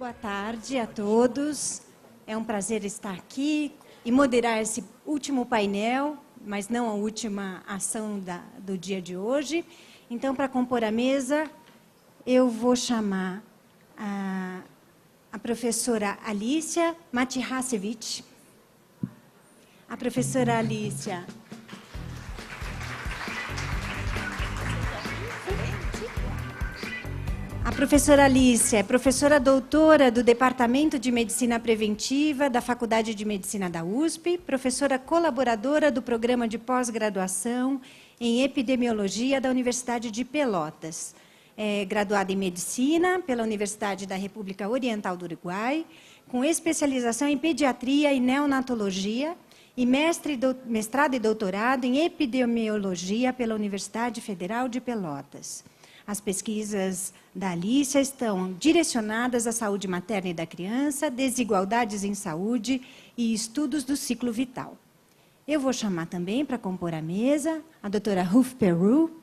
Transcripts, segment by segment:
Boa tarde a todos. É um prazer estar aqui e moderar esse último painel, mas não a última ação do dia de hoje. Então, para compor a mesa, eu vou chamar a professora Alicia Matihasevich. A professora Alicia. A professora Alicia é professora doutora do Departamento de Medicina Preventiva da Faculdade de Medicina da USP, professora colaboradora do Programa de Pós-Graduação em Epidemiologia da Universidade de Pelotas. É graduada em Medicina pela Universidade da República Oriental do Uruguai, com especialização em Pediatria e Neonatologia, e mestrado e doutorado em Epidemiologia pela Universidade Federal de Pelotas. As pesquisas da Alicia estão direcionadas à saúde materna e da criança, desigualdades em saúde e estudos do ciclo vital. Eu vou chamar também, para compor a mesa, a doutora Ruth Peru.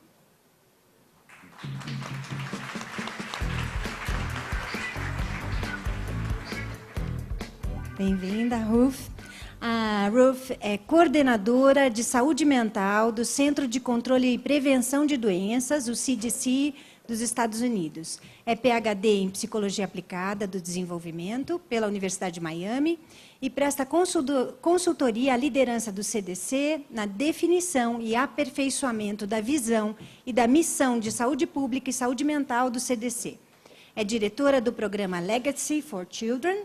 Bem-vinda, Ruth. A Ruth é coordenadora de saúde mental do Centro de Controle e Prevenção de Doenças, o CDC, dos Estados Unidos. É PhD em Psicologia Aplicada do Desenvolvimento pela Universidade de Miami e presta consultoria à liderança do CDC na definição e aperfeiçoamento da visão e da missão de saúde pública e saúde mental do CDC. É diretora do programa Legacy for Children,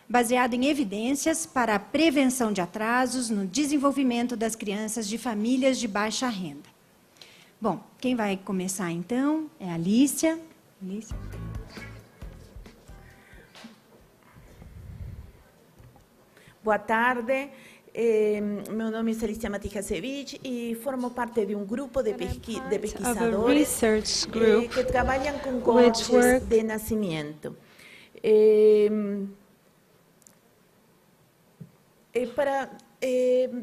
baseado em evidências para a prevenção de atrasos no desenvolvimento das crianças de famílias de baixa renda. Bom, quem vai começar, então, é a Alicia. Alicia. Boa tarde. Meu nome é Alicia Matihasevich e formo parte de um grupo de pesquisadores que trabalham com coortes de nascimento.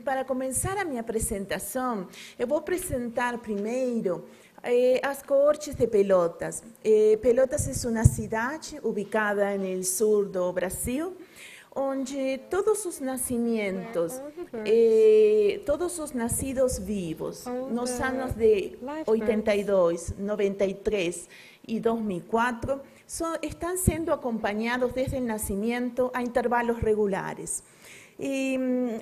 Para começar a minha apresentação, eu vou apresentar primeiro as coortes de Pelotas. Pelotas é uma cidade ubicada no sul do Brasil, onde todos os nascimentos, todos os nascidos vivos, nos anos de 82, 93 e 2004, estão sendo acompanhados desde o nascimento a intervalos regulares.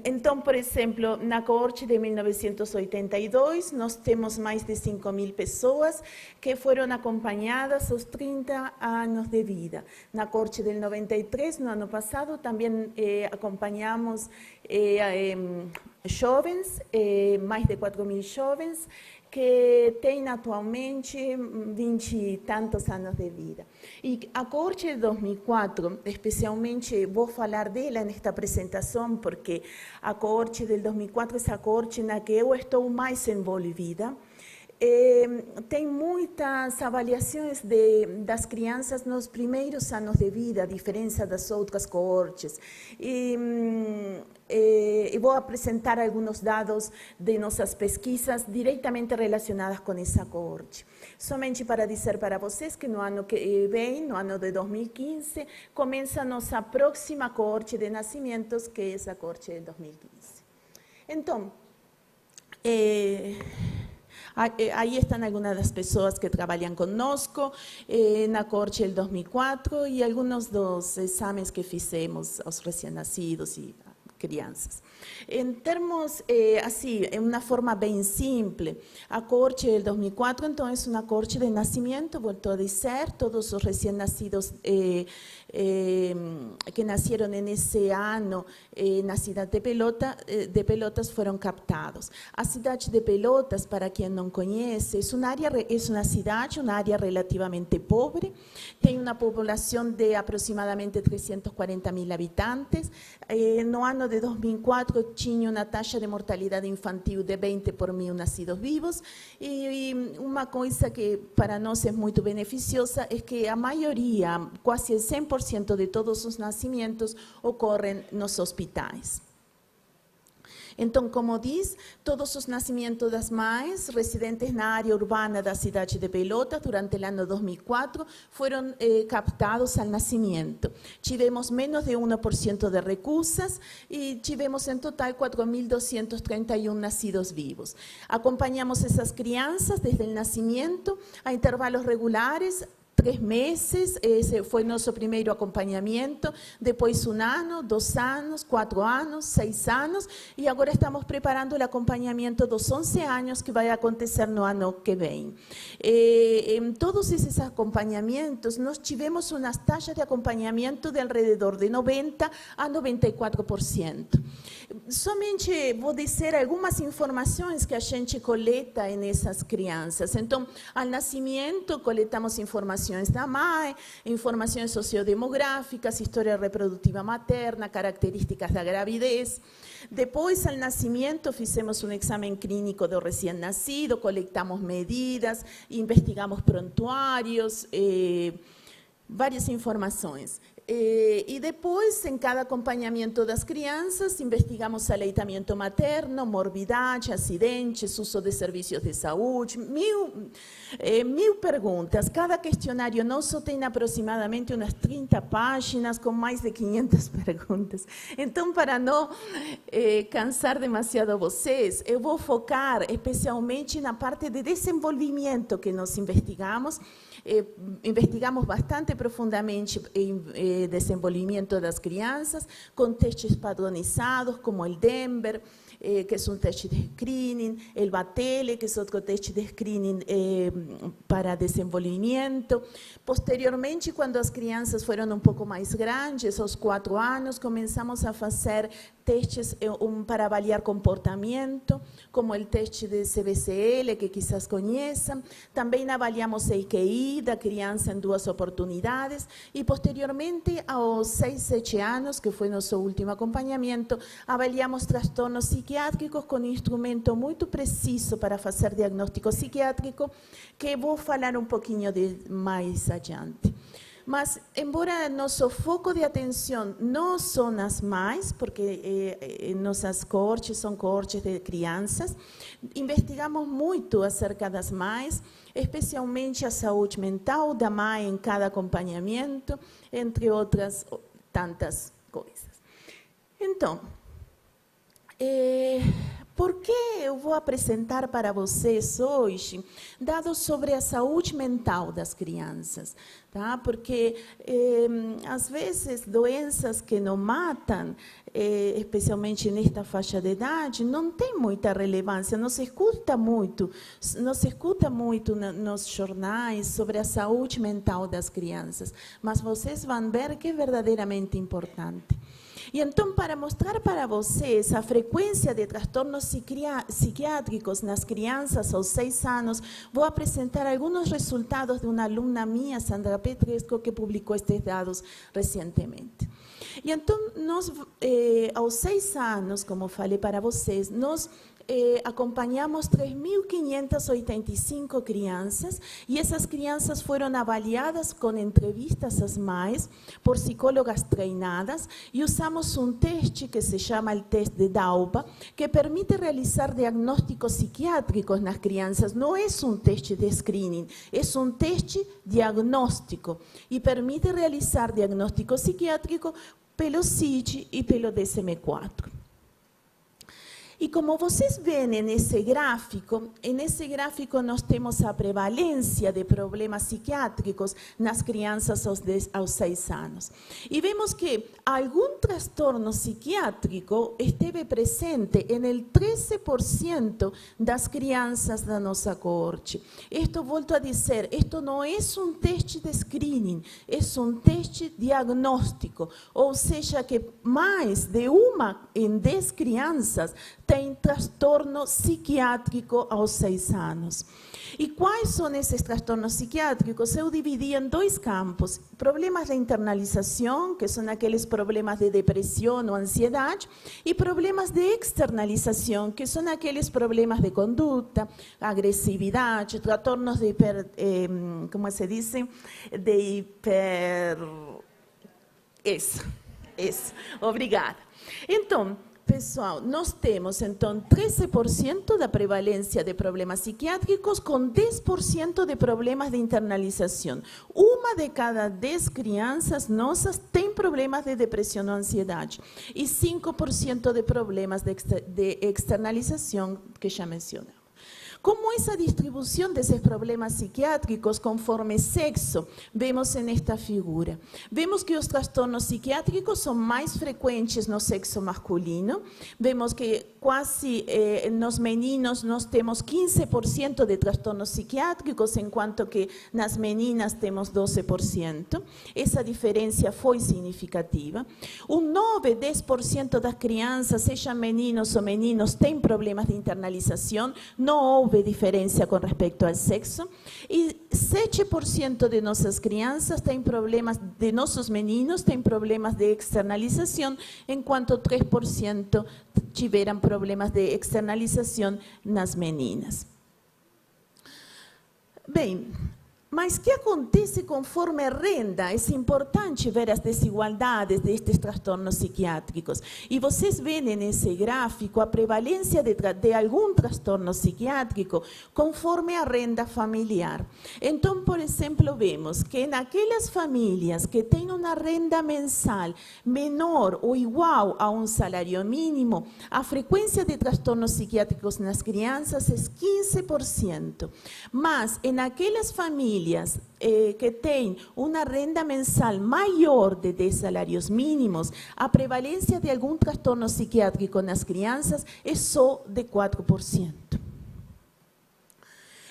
Então, por exemplo, na coorte de 1982, nós temos mais de 5.000 pessoas que foram acompanhadas aos 30 anos de vida. Na coorte del 93, no ano passado, também acompanhamos jovens, mais de 4.000 jovens, que têm atualmente 20 e tantos anos de vida. E a coorte de 2004, especialmente, vou falar dela nesta apresentação, porque a coorte de 2004 é a coorte na que eu estou mais envolvida. Tem muitas avaliações das crianças nos primeiros anos de vida, a diferença das outras coortes. E vou apresentar alguns dados de nossas pesquisas diretamente relacionadas com essa coorte. Somente para dizer para vocês que no ano que vem, no ano de 2015, começa a nossa próxima coorte de nascimentos, que é a coorte de 2015. Então, aí estão algumas das pessoas que trabalham conosco na coorte del 2004 e alguns dos exames que fizemos aos recém-nascidos e crianças. Em termos, assim, é uma forma bem simples, a coorte del 2004, então, é uma coorte de nascimento, volto a dizer, todos os recém-nascidos que nasceram nesse ano na cidade de Pelotas foram captados. A cidade de Pelotas, para quem não conhece, é uma cidade, uma área relativamente pobre, tem uma população de aproximadamente 340.000 habitantes. No ano de 2004 tinha uma taxa de mortalidade infantil de 20 por 1.000 nascidos vivos, e uma coisa que para nós é muito beneficiosa é que a maioria, quase 100% de todos os nascimentos ocorrem nos hospitais. Então, como diz, todos os nascimentos das mães residentes na área urbana da cidade de Pelotas durante o ano 2004 foram captados ao nascimento. Tivemos menos de 1% de recusas e tivemos em total 4.231 nacidos vivos. Acompanhamos essas crianças desde o nascimento a intervalos regulares, 3 meses, esse foi nosso primeiro acompanhamento, depois 1 ano, 2 anos, 4 anos, 6 anos, e agora estamos preparando o acompanhamento dos 11 anos, que vai acontecer no ano que vem. Em todos esses acompanhamentos, nós tivemos umas taxas de acompanhamento de alrededor de 90% a 94%. Somente vou dizer algumas informações que a gente coleta nessas crianças. Então, ao nascimento, coletamos informações da mãe, informações sociodemográficas, história reprodutiva materna, características da gravidez. Depois, ao nascimento, fizemos um exame clínico do recém-nascido, coletamos medidas, investigamos prontuários, várias informações. E depois, em cada acompanhamento das crianças, investigamos aleitamento materno, morbidade, acidentes, uso de serviços de saúde, mil perguntas. Cada questionário nosso tem aproximadamente umas 30 páginas, com mais de 500 perguntas. Então, para não cansar demasiado vocês, eu vou focar especialmente na parte de desenvolvimento que nós investigamos. Investigamos bastante profundamente o desenvolvimento das crianças, com testes padronizados, como o Denver, que é um teste de screening, o Batele, que é outro teste de screening para desenvolvimento. Posteriormente, quando as crianças foram um pouco mais grandes, aos 4 anos, começamos a fazer testes para avaliar comportamento, como o teste de CBCL, que quizás conheçam. Também avaliamos o IQI da criança em 2 oportunidades e, posteriormente, aos 6, 7 anos, que foi nosso último acompanhamento, avaliamos transtornos psiquiátricos com um instrumento muito preciso para fazer diagnóstico psiquiátrico, que vou falar um pouquinho mais adiante. Mas, embora nosso foco de atenção não são as mães, porque nossas coortes são coortes de crianças, investigamos muito acerca das mães, especialmente a saúde mental da mãe em cada acompanhamento, entre outras tantas coisas. Então, por que eu vou apresentar para vocês hoje dados sobre a saúde mental das crianças? Tá? Porque, às vezes, doenças que não matam, especialmente nesta faixa de idade, não tem muita relevância, não se escuta muito nos jornais sobre a saúde mental das crianças, mas vocês vão ver que é verdadeiramente importante. E então, para mostrar para vocês a frequência de transtornos psiquiátricos nas crianças aos 6 anos, vou apresentar alguns resultados de uma aluna minha, Sandra Petresco, que publicou estes dados recentemente. E então, nós, aos 6 anos, como falei para vocês, nós acompanhamos 3.585 crianças e essas crianças foram avaliadas com entrevistas às mães por psicólogas treinadas e usamos um teste que se chama o teste de Dauba, que permite realizar diagnósticos psiquiátricos nas crianças. Não é um teste de screening, é um teste diagnóstico e permite realizar diagnóstico psiquiátrico pelo CID e pelo DSM-4. E como vocês veem nesse gráfico nós temos a prevalência de problemas psiquiátricos nas crianças aos 6 anos. E vemos que algum transtorno psiquiátrico esteve presente em 13% das crianças da nossa coorte. Isto, volto a dizer, isto não é um teste de screening, é um teste diagnóstico, ou seja, que mais de 1 em 10 crianças tem transtorno psiquiátrico aos 6 anos. E quais são esses transtornos psiquiátricos? Eu dividi em 2 campos. Problemas de internalização, que são aqueles problemas de depressão ou ansiedade, e problemas de externalização, que são aqueles problemas de conduta, agressividade, transtornos de como se diz? Isso. Obrigada. Então, pessoal, nós temos, então, 13% da prevalência de problemas psiquiátricos com 10% de problemas de internalização. Uma de cada 10 crianças nossas tem problemas de depressão ou ansiedade. E 5% de problemas de externalização, que já mencionamos. Como essa distribuição desses problemas psiquiátricos conforme sexo, vemos nesta figura. Vemos que os transtornos psiquiátricos são mais frequentes no sexo masculino. Vemos que quase nos meninos nós temos 15% de transtornos psiquiátricos, enquanto que nas meninas temos 12%. Essa diferença foi significativa. 9-10% das crianças, sejam meninos ou meninos, têm problemas de internalização. Não houve diferença com respeito ao sexo. E 7% de nossas crianças têm problemas, de nossos meninos têm problemas de externalização, enquanto 3% tiveram problemas de externalização nas meninas. Bem, mas o que acontece conforme a renda? É importante ver as desigualdades destes transtornos psiquiátricos. E vocês veem nesse gráfico a prevalência de algum transtorno psiquiátrico conforme a renda familiar. Então, por exemplo, vemos que naquelas famílias que têm uma renda mensal menor ou igual a um salário mínimo, a frequência de transtornos psiquiátricos nas crianças é 15%. Mas, naquelas famílias que têm uma renda mensal maior de 10 salários mínimos, a prevalência de algum transtorno psiquiátrico nas crianças é só de 4%.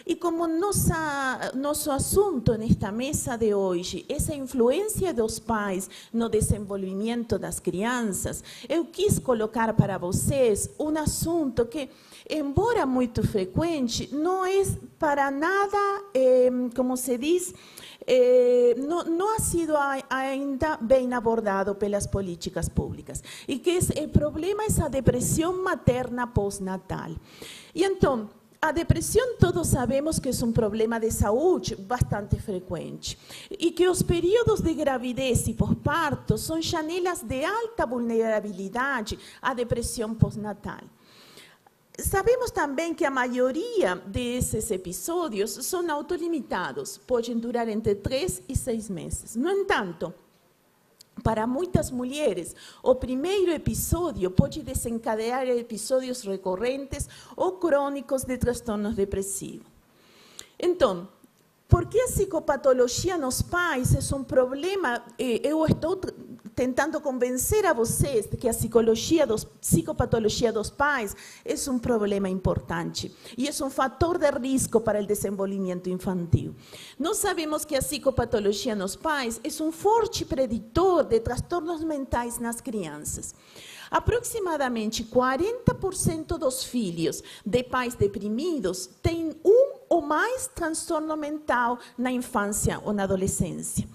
E como nosso assunto nesta mesa de hoje, essa influência dos pais no desenvolvimento das crianças, eu quis colocar para vocês um assunto que, embora muito frequente, não é para nada, como se diz, não ha sido ainda bem abordado pelas políticas públicas. E que o problema é a depressão materna pós-natal. E então, a depressão, todos sabemos que é um problema de saúde bastante frequente e que os períodos de gravidez e pós-parto são janelas de alta vulnerabilidade à depressão pós-natal. Sabemos também que a maioria desses episódios são autolimitados, podem durar entre 3 e 6 meses. No entanto, para muitas mulheres, o primeiro episódio pode desencadear episódios recorrentes ou crônicos de transtornos depressivos. Então, por que a psicopatologia nos pais é um problema? Eu estou tentando convencer a vocês de que a psicopatologia dos pais é um problema importante e é um fator de risco para o desenvolvimento infantil. Nós sabemos que a psicopatologia nos pais é um forte preditor de transtornos mentais nas crianças. Aproximadamente 40% dos filhos de pais deprimidos têm um ou mais transtorno mental na infância ou na adolescência.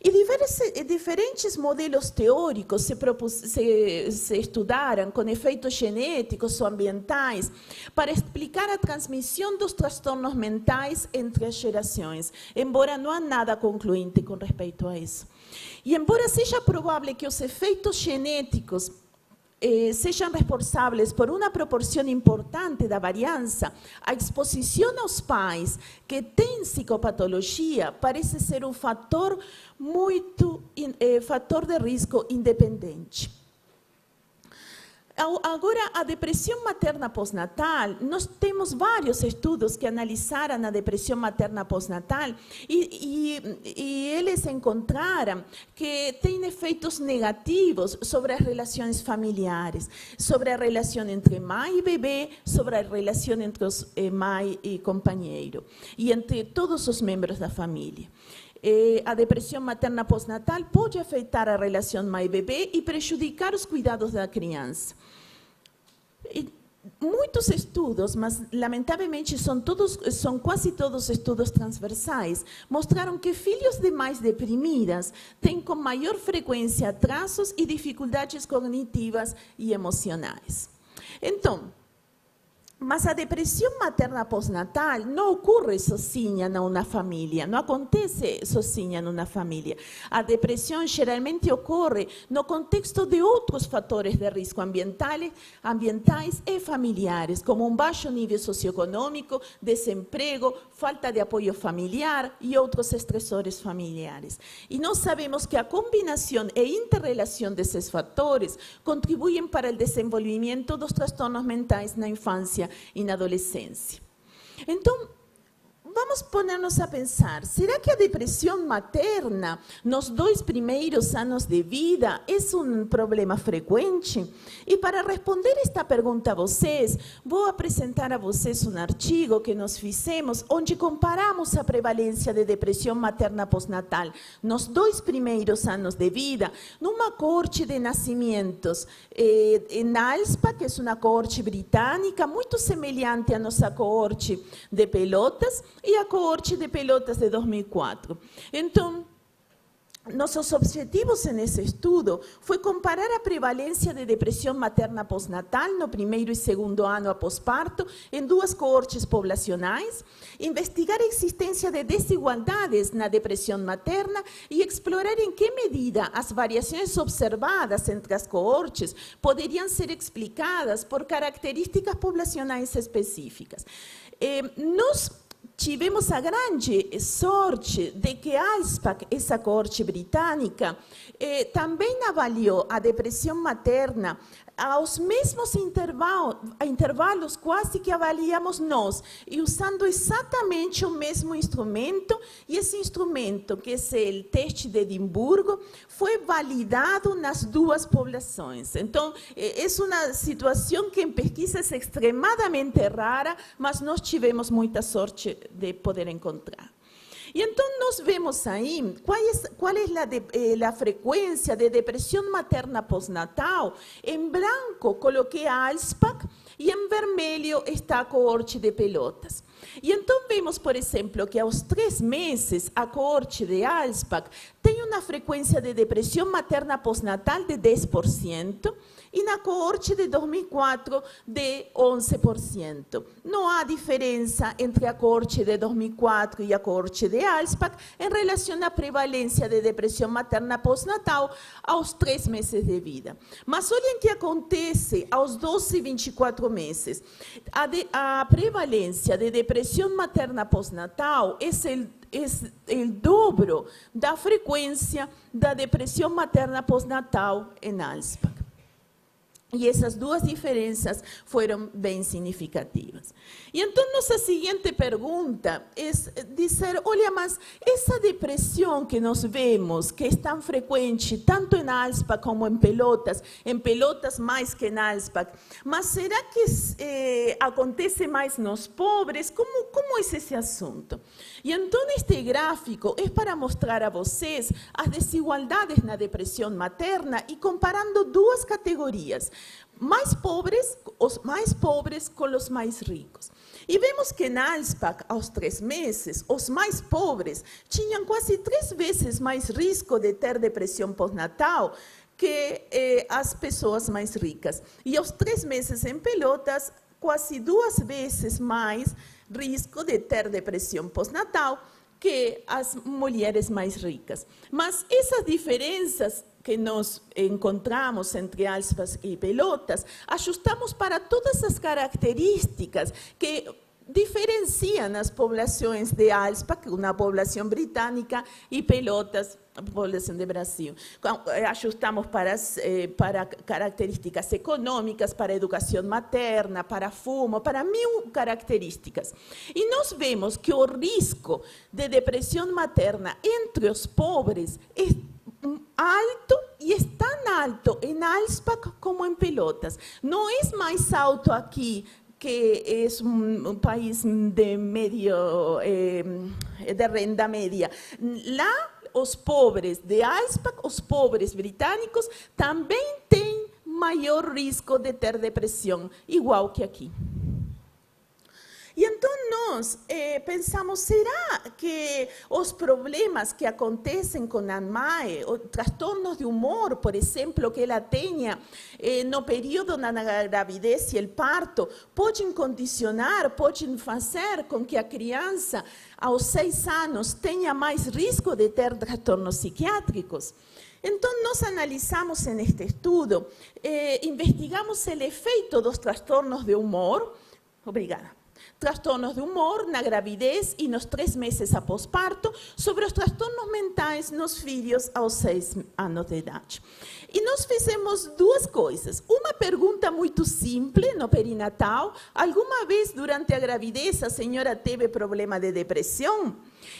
E diferentes modelos teóricos se estudaram com efeitos genéticos ou ambientais para explicar a transmissão dos transtornos mentais entre as gerações, embora não há nada concluinte com respeito a isso. E embora seja provável que os efeitos genéticos sejam responsáveis por uma proporção importante da variança, a exposição aos pais que têm psicopatologia parece ser um fator fator de risco independente. Agora, a depressão materna pós-natal, nós temos vários estudos que analisaram a depressão materna pós-natal e eles encontraram que tem efeitos negativos sobre as relações familiares, sobre a relação entre mãe e bebê, sobre a relação entre mãe e companheiro e entre todos os membros da família. A depressão materna pós-natal pode afetar a relação mãe-bebê e prejudicar os cuidados da criança. E muitos estudos, mas lamentavelmente são quase todos estudos transversais, mostraram que filhos de mães deprimidas têm com maior frequência atrasos e dificuldades cognitivas e emocionais. Então, Mas a depressão materna pós-natal não ocorre sozinha numa família, não acontece sozinha numa família. A depressão geralmente ocorre no contexto de outros fatores de risco ambientais e familiares, como baixo nível socioeconômico, desemprego, falta de apoio familiar e outros estressores familiares. E nós sabemos que a combinação e interrelação desses fatores contribuem para o desenvolvimento dos transtornos mentais na infância e na adolescência. Então, vamos pôr-nos a pensar, será que a depressão materna nos 2 primeiros anos de vida é um problema frequente? E para responder esta pergunta a vocês, vou apresentar a vocês um artigo que nós fizemos, onde comparamos a prevalência de depressão materna pós-natal nos 2 primeiros anos de vida, numa coorte de nascimentos em ALSPAC, que é uma coorte britânica, muito semelhante à nossa coorte de Pelotas, e a coorte de Pelotas de 2004. Então, nossos objetivos nesse estudo foi comparar a prevalência de depressão materna pós-natal no primeiro e segundo ano após parto em 2 coortes populacionais, investigar a existência de desigualdades na depressão materna e explorar em que medida as variações observadas entre as coortes poderiam ser explicadas por características populacionais específicas. Nós tivemos a grande sorte de que a ALSPAC, essa coorte britânica, também avaliou a depressão materna aos mesmos intervalos quase que avaliamos nós, e usando exatamente o mesmo instrumento, e esse instrumento, que é o teste de Edimburgo, foi validado nas 2 populações. Então, é uma situação que em pesquisa é extremadamente rara, mas nós tivemos muita sorte de poder encontrar. E então nós vemos aí qual é a frequência de depressão materna pós-natal. Em branco coloquei a ALSPAC e em vermelho está a coorte de Pelotas. E então vemos, por exemplo, que aos 3 meses a coorte de ALSPAC tem uma frequência de depressão materna pós-natal de 10%, e na coorte de 2004 de 11%. Não há diferença entre a coorte de 2004 e a coorte de ALSPAC em relação à prevalência de depressão materna pós-natal aos 3 meses de vida. Mas olhem o que acontece aos 12 e 24 meses. A prevalência de depressão materna pós-natal é o dobro da frequência da depressão materna pós-natal em ALSPAC. E essas 2 diferenças foram bem significativas. E então, nossa seguinte pergunta é dizer, olha, mas essa depressão que nós vemos, que é tão frequente, tanto em ALSPAC como em Pelotas mais que em ALSPAC, mas será que acontece mais nos pobres? Como é esse assunto? E então, este gráfico é para mostrar a vocês as desigualdades na depressão materna e comparando 2 categorias. Os mais pobres com os mais ricos. E vemos que na ALSPAC, aos 3 meses, os mais pobres tinham quase 3 vezes mais risco de ter depressão pós-natal que as pessoas mais ricas. E aos 3 meses em Pelotas, quase 2 vezes mais risco de ter depressão pós-natal que as mulheres mais ricas. Mas essas diferenças que nós encontramos entre ALSPAC e Pelotas, ajustamos para todas as características que diferenciam as populações de ALSPAC, uma população britânica, e Pelotas, a população do Brasil. Ajustamos para características econômicas, para educação materna, para fumo, para 1000 características. E nós vemos que o risco de depressão materna entre os pobres é alto e é tão alto em ALSPAC como em Pelotas. Não é mais alto aqui, que é um país de renda média. Lá, os pobres de ALSPAC, os pobres britânicos, também têm maior risco de ter depressão, igual que aqui. E então nós pensamos, será que os problemas que acontecem com a mãe, os transtornos de humor, por exemplo, que ela tenha no período da gravidez e o parto, podem condicionar, podem fazer com que a criança, aos 6 anos, tenha mais risco de ter transtornos psiquiátricos? Então, nós analisamos neste estudo, investigamos o efeito dos transtornos de humor, transtornos de humor na gravidez e nos 3 meses após parto, sobre os transtornos mentais nos filhos aos 6 anos de idade. E nós fizemos 2 coisas. Uma pergunta muito simples no perinatal: alguma vez durante a gravidez a senhora teve problema de depressão?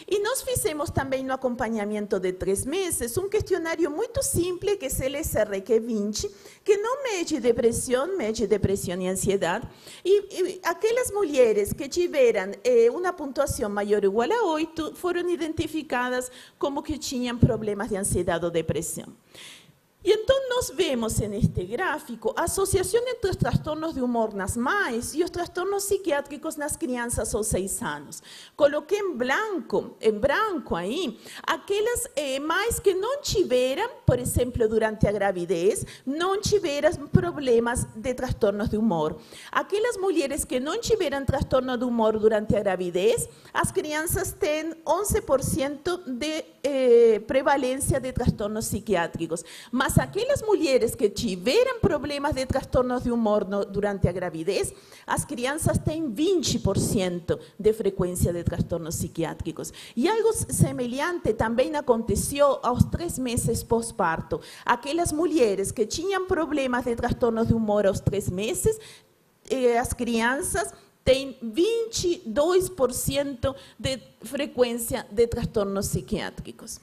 E nós fizemos também no acompanhamento de 3 meses um questionário muito simples, que é o LSRQ-20, que não mede depressão e ansiedade. E aquelas mulheres que tiveram uma pontuação maior ou igual a 8 foram identificadas como que tinham problemas de ansiedade ou depressão. E então nós vemos neste gráfico a associação entre os transtornos de humor nas mães e os transtornos psiquiátricos nas crianças aos 6 anos. Coloquei em branco aí, aquelas mães que não tiveram, por exemplo, durante a gravidez, não tiveram problemas de transtornos de humor. Aquelas mulheres que não tiveram transtorno de humor durante a gravidez, as crianças têm 11% de prevalência de transtornos psiquiátricos. Mas aquelas mulheres que tiveram problemas de transtornos de humor durante a gravidez, as crianças têm 20% de frequência de transtornos psiquiátricos. E algo semelhante também aconteceu aos 3 meses pós-parto. Aquelas mulheres que tinham problemas de transtornos de humor aos 3 meses, as crianças têm 22% de frequência de transtornos psiquiátricos.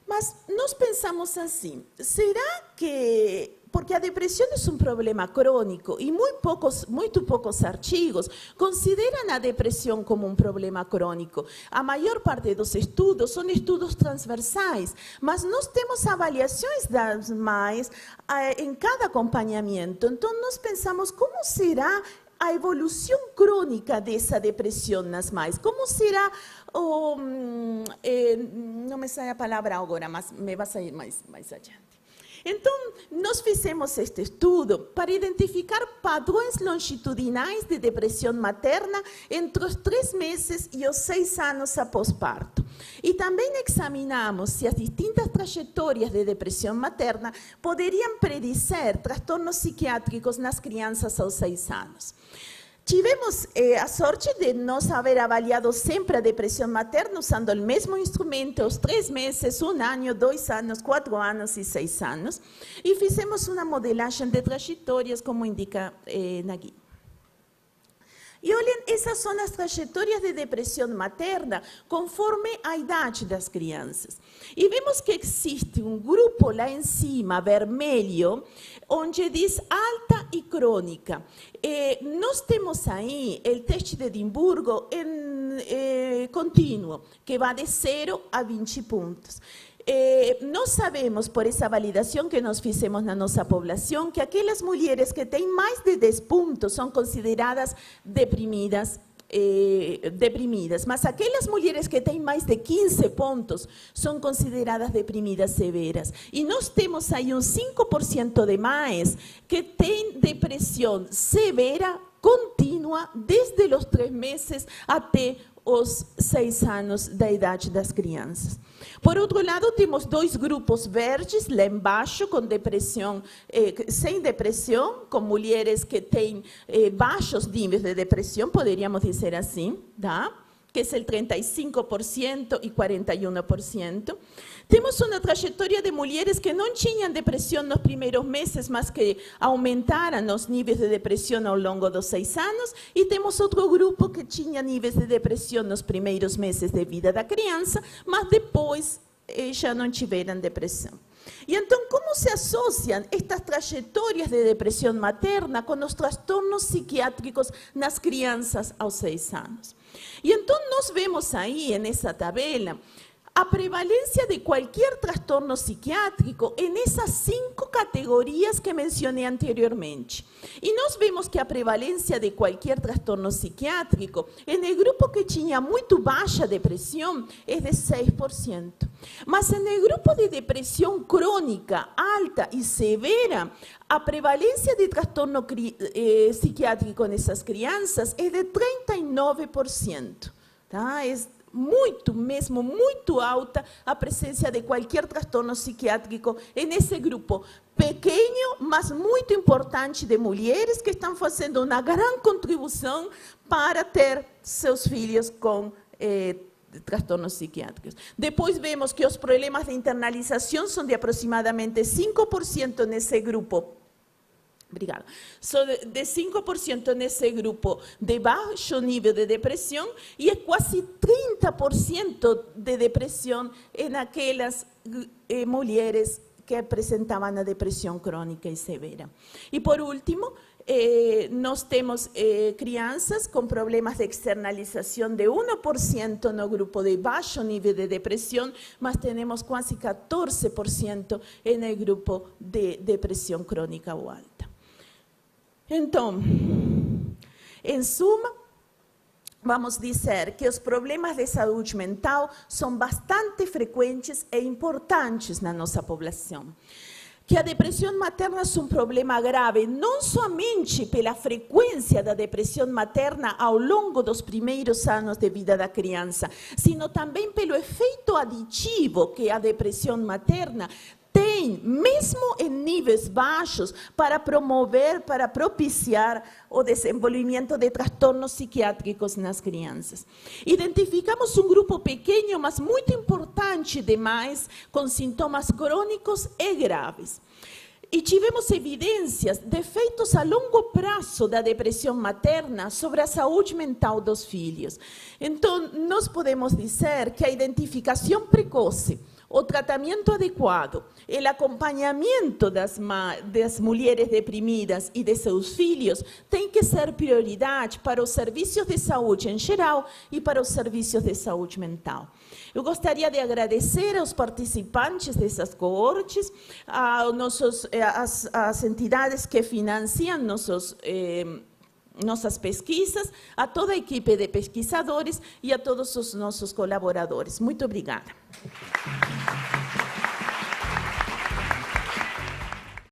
Mas nós pensamos assim, será que, porque a depressão é um problema crônico e muito poucos artigos consideram a depressão como um problema crônico. A maior parte dos estudos são estudos transversais, mas nós temos avaliações das mães em cada acompanhamento. Então nós pensamos, como será a evolução crônica dessa depressão nas mães? Como será não me sai a palavra agora, mas me vai sair mais adiante. Então, nós fizemos este estudo para identificar padrões longitudinais de depressão materna entre os 3 meses e os 6 anos após parto. E também examinamos se as distintas trajetórias de depressão materna poderiam predizer transtornos psiquiátricos nas crianças aos 6 anos. Tivemos a sorte de nós haver avaliado sempre a depressão materna usando o mesmo instrumento aos 3 meses, 1 ano, 2 anos, 4 anos e 6 anos. E fizemos uma modelagem de trajetórias, como indica na guia. E olhem, essas são as trajetórias de depressão materna conforme a idade das crianças. E vemos que existe um grupo lá em cima, vermelho, onde diz alta e crônica. Nós temos aí o teste de Edimburgo contínuo, que vai de 0 a 20 pontos. Nós sabemos, por essa validação que nós fizemos na nossa população, que aquelas mulheres que têm mais de 10 pontos são consideradas deprimidas, mas aquelas mulheres que têm mais de 15 pontos são consideradas deprimidas severas. E nós temos aí 5% de mães que têm depressão severa contínua desde os 3 meses até os 6 anos da idade das crianças. Por outro lado, temos 2 grupos verdes lá embaixo, com depressão, sem depressão, com mulheres que têm baixos níveis de depressão, poderíamos dizer assim, tá? Que é o 35% e 41%. Temos uma trajetória de mulheres que não tinham depressão nos primeiros meses, mas que aumentaram os níveis de depressão ao longo dos 6 anos. E temos outro grupo que tinha níveis de depressão nos primeiros meses de vida da criança, mas depois já não tiveram depressão. E então, como se associam estas trajetórias de depressão materna com os transtornos psiquiátricos nas crianças aos 6 anos? E então, nós vemos aí, nessa tabela, a prevalencia de cualquier trastorno psiquiátrico en esas 5 categorías que mencioné anteriormente. Y nos vemos que a prevalencia de cualquier trastorno psiquiátrico en el grupo que tenía muy baja depresión es de 6%. Mas en el grupo de depresión crónica, alta y severa, a prevalencia de trastorno psiquiátrico en esas crianças es de 39%. Tá? Es muito alta a presencia de cualquier trastorno psiquiátrico en ese grupo pequeño, mas muito importante de mulheres que están haciendo una gran contribución para ter seus filhos con trastornos psiquiátricos. Después vemos que los problemas de internalización son de aproximadamente 5% en ese grupo. Obrigada. Son de 5% nesse grupo de baixo nível de depressão e é quase 30% de depressão naquelas mulheres que apresentavam a depressão crônica e severa. E por último, nós temos crianças com problemas de externalização de 1% no grupo de baixo nível de depressão, mas temos quase 14% no grupo de depressão crônica ou alta. Então, em suma, vamos dizer que os problemas de saúde mental são bastante frequentes e importantes na nossa população. Que a depressão materna é um problema grave, não somente pela frequência da depressão materna ao longo dos primeiros anos de vida da criança, sino também pelo efeito aditivo que a depressão materna tem, mesmo em níveis baixos, para promover, para propiciar o desenvolvimento de trastornos psiquiátricos nas crianças. Identificamos um grupo pequeno, mas muito importante demais, com sintomas crônicos e graves. E tivemos evidências de efeitos a longo prazo da depressão materna sobre a saúde mental dos filhos. Então, nós podemos dizer que a identificação precoce, o tratamento adequado, o acompanhamento das mulheres deprimidas e de seus filhos tem que ser prioridade para os serviços de saúde em geral e para os serviços de saúde mental. Eu gostaria de agradecer aos participantes dessas coortes, às entidades que financiam nossas pesquisas, a toda a equipe de pesquisadores e a todos os nossos colaboradores. Muito obrigada.